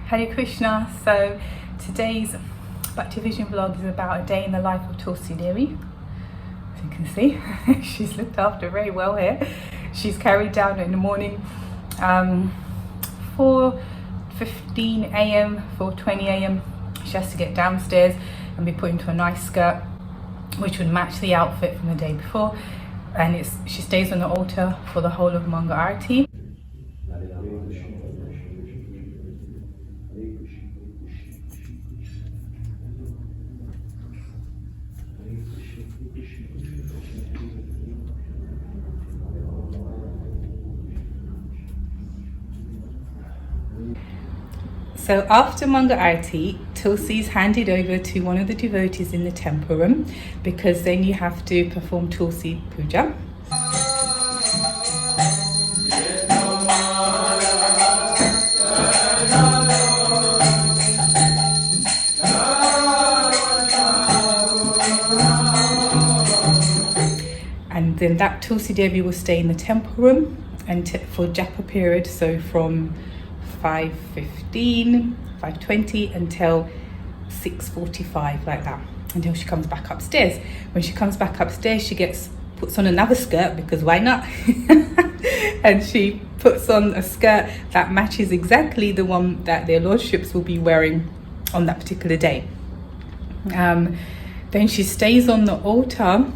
Hare Krishna. So today's Bhakti Vision vlog is about a day in the life of Tulsi Devi. As you can see, she's looked after very well here. She's carried down in the morning 4:15 a.m, 4:20 a.m. She has to get downstairs and be put into a nice skirt which would match the outfit from the day before, and she stays on the altar for the whole of Manga Arati. So after Manga Arati, Tulsi is handed over to one of the devotees in the temple room, because then you have to perform Tulsi Puja. And then that Tulsi Devi will stay in the temple room and for Japa period, so from 5:15, 5:20 until 6:45, like that, until she comes back upstairs. When she comes back upstairs, she puts on another skirt, because why not? And she puts on a skirt that matches exactly the one that their lordships will be wearing on that particular day. Then she stays on the altar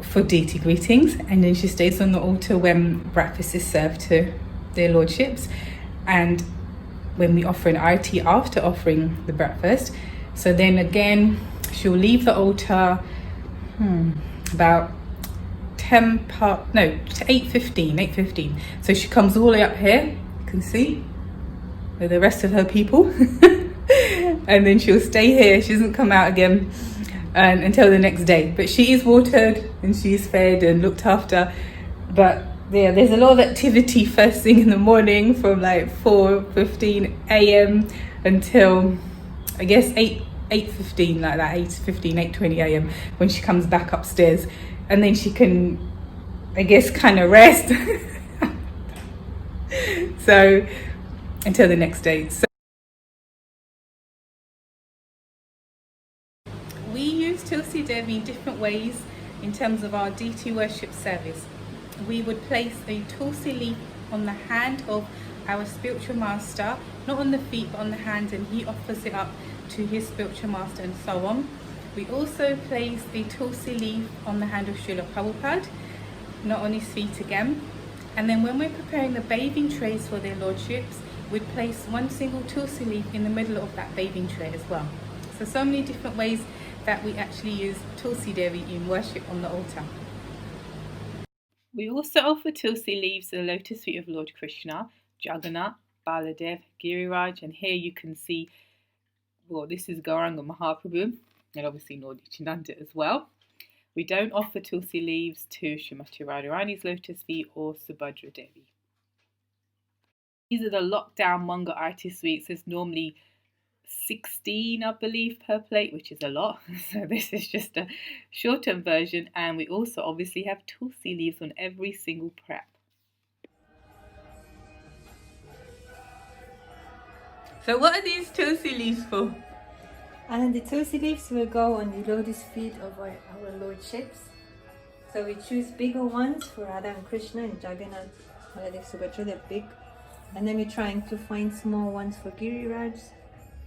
for deity greetings, and then she stays on the altar when breakfast is served to their lordships, and when we offer an arati after offering the breakfast. So then again she'll leave the altar about 8:15. So she comes all the way up here, you can see, with the rest of her people. And then she'll stay here, she doesn't come out again until the next day. But she is watered and she is fed and looked after. But yeah, there's a lot of activity first thing in the morning, from like 4:15 a.m. until I guess 8:15, like that, 8:20 a.m. when she comes back upstairs, and then she can, I guess, kind of rest. So until the next day. So we use Tulsi Devi in different ways in terms of our deity worship service. We would place a Tulsi leaf on the hand of our spiritual master, not on the feet but on the hand, and he offers it up to his spiritual master, and so on. We also place a Tulsi leaf on the hand of Srila Prabhupada, not on his feet again. And then when we're preparing the bathing trays for their lordships, we'd place one single Tulsi leaf in the middle of that bathing tray as well. So many different ways that we actually use Tulsi Devi in worship on the altar. We also offer Tulsi leaves to the lotus feet of Lord Krishna, Jagannath, Baladev, Giriraj, and here you can see, well, this is Gauranga Mahaprabhu, and obviously Lord Nityananda as well. We don't offer Tulsi leaves to Srimati Radharani's lotus feet or Subhadra Devi. These are the lockdown Manga Arati sweets. There's normally 16, I believe, per plate, which is a lot. So this is just a short-term version, and we also obviously have Tulsi leaves on every single prep. So what are these Tulsi leaves for? And the Tulsi leaves will go on the lotus feet of our lordships. So we choose bigger ones for Radha and Krishna and Jagannath, Baladev, Subhadra, they're big. And then we're trying to find small ones for Giriraj.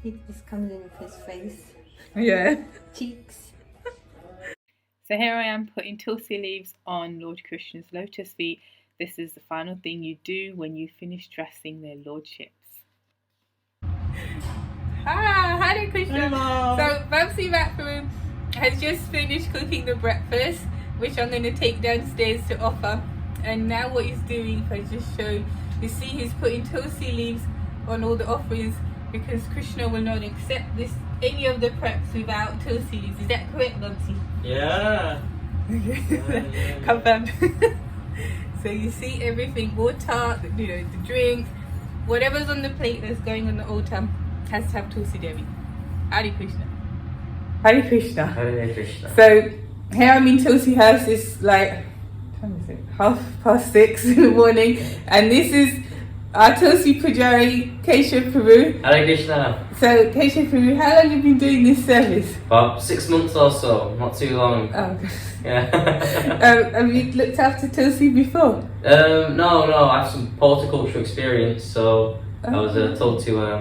He just comes in with his face. Yeah. Cheeks. So here I am putting Tulsi leaves on Lord Krishna's lotus feet. This is the final thing you do when you finish dressing their lordships. Hare Krishna. Hello. So Bhakti Vision has just finished cooking the breakfast, which I'm going to take downstairs to offer. And now what he's doing, if I just show, you see he's putting Tulsi leaves on all the offerings, because Krishna will not accept any of the preps without Tulsi leaves. Is that correct, Nancy? Yeah. Confirmed. So you see everything, water, the drink, whatever's on the plate that's going on the altar has to have Tulsi Devi. Hare Krishna. Hare Krishna. Hare Krishna. So here I'm in Tulsi house. It's like, what time is it? 6:30 in the morning, and this is Tulsi Pujari, Keisha Peru. Hare Krishna. So, Keisha Peru, how long have you been doing this service? About 6 months or so, not too long. Oh, Yeah. have you looked after Tulsi before? No, I have some horticulture experience, so I was told to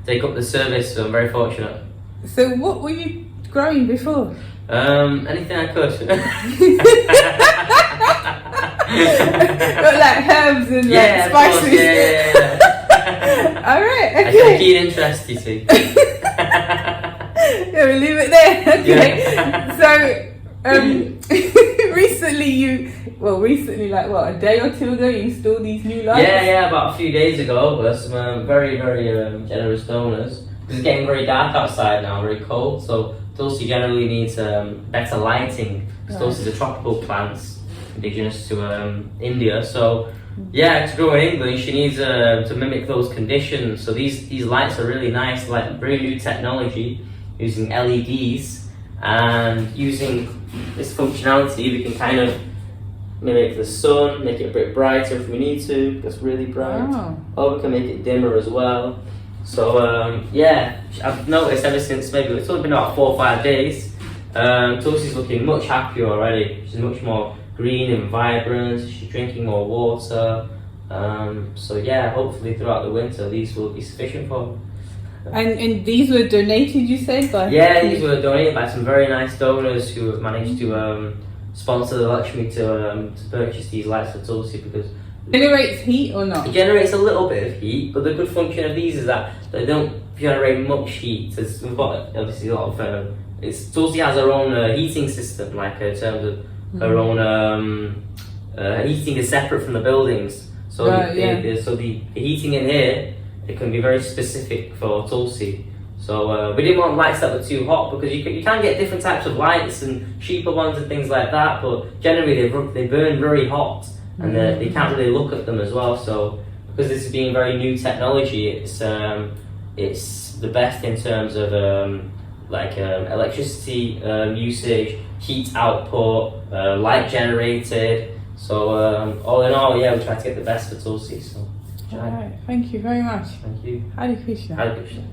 take up the service, so I'm very fortunate. So, what were you growing before? Anything I could. Got like herbs and Yeah, like of course, spices. yeah. Alright, I okay. take a keen interest, you see. Yeah, we'll leave it there. Okay. So, recently, like what, a day or two ago, you installed these new lights? Yeah, about a few days ago, there's some very, very generous donors. Because it's getting very dark outside now, very cold, so Tulsi generally needs better lighting. Because Tulsi is a tropical plant, indigenous to India, so yeah, to grow in England, she needs to mimic those conditions. So these lights are really nice, like very new technology, using LEDs, and using this functionality, we can kind of mimic the sun, make it a bit brighter if we need to, because it's really bright, or we can make it dimmer as well. So yeah, I've noticed ever since maybe it's only been about 4 or 5 days, Tulsi's looking much happier already. She's much more green and vibrant, she's drinking more water, so yeah, hopefully throughout the winter these will be sufficient for her. And these were donated, you said? By Yeah, these were donated by some very nice donors who have managed to sponsor the Lakshmi to purchase these lights for Tulsi, because generates heat or not? it generates a little bit of heat, but the good function of these is that they don't generate much heat. As we've got obviously a lot of Tulsi has her own heating system, like in terms of her own heating is separate from the buildings. So so the heating in here, it can be very specific for Tulsi. So we didn't want lights that were too hot, because you can get different types of lights and cheaper ones and things like that, but generally they burn very hot, and they can't really look at them as well. So because this is being very new technology, it's the best in terms of electricity usage, heat output, light generated. So all in all, yeah, we try to get the best for Tulsi. So Alright, thank you very much. thank you. Hare Krishna. Hare Krishna.